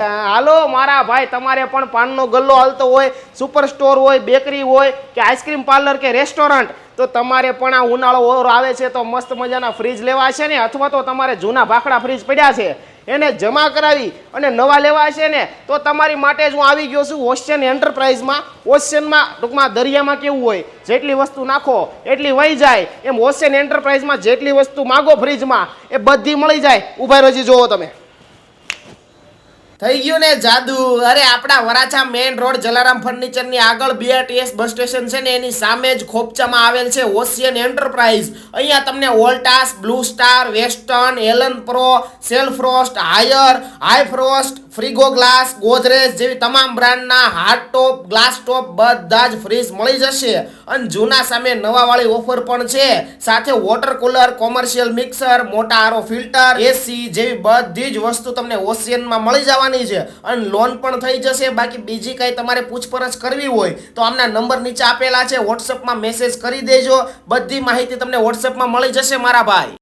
હાલો મારા ભાઈ, તમારે પણ પાનનો ગલ્લો હાલતો હોય, સુપર સ્ટોર હોય, બેકરી હોય કે આઈસ્ક્રીમ પાર્લર કે રેસ્ટોરન્ટ, તો તમારે પણ આ ઉનાળો ઓર આવે છે તો મસ્ત મજાના ફ્રીજ લેવા છે ને, અથવા તો તમારે જૂના ભાખડા ફ્રીજ પડ્યા છે એને જમા કરાવી અને નવા લેવા છે ને, તો તમારી માટે જ હું આવી ગયો છું ઓશિયન એન્ટરપ્રાઇઝમાં. ઓશિયનમાં ટૂંકમાં દરિયામાં કેવું હોય, જેટલી વસ્તુ નાખો એટલી વહી જાય, એમ ઓશિયન એન્ટરપ્રાઇઝમાં જેટલી વસ્તુ માગો ફ્રીજમાં એ બધી મળી જાય. ઉભા રજી જોવો તમે. થઈ ગયું ને જાદુ. અરે આપણા Varachha main road Jalaram furniture ની આગળ BRTS બસ સ્ટેશન છે ને એની સામે જ ખોપચામાં આવેલ છે ઓશિયન એન્ટરપ્રાઇઝ. અહીંયા તમને Voltas, Blue Star, Western, Elanpro, Celfrost, Haier, High Frost, Frigoglass, Godrej જેવી તમામ બ્રાન્ડના હાર્ડ ટોપ, ગ્લાસ ટોપ બધા જ ફ્રીજ મળી જશે. અને જૂના સામે નવા વાળી ઓફર પણ છે. સાથે વોટર કુલર, કોમર્શિયલ મિક્સર, મોટા આરો ફિલ્ટર, એસી જેવી બધી જ વસ્તુ તમને ઓશિયનમાં મળી જવાની છે. અને લોન પણ થઈ જશે. બાકી બીજી કઈ તમારે પૂછપરછ કરવી હોય તો આમના નંબર નીચે આપેલા છે, વોટ્સઅપમાં મેસેજ કરી દેજો. બધી માહિતી તમને વોટ્સઅપમાં મળી જશે મારા ભાઈ.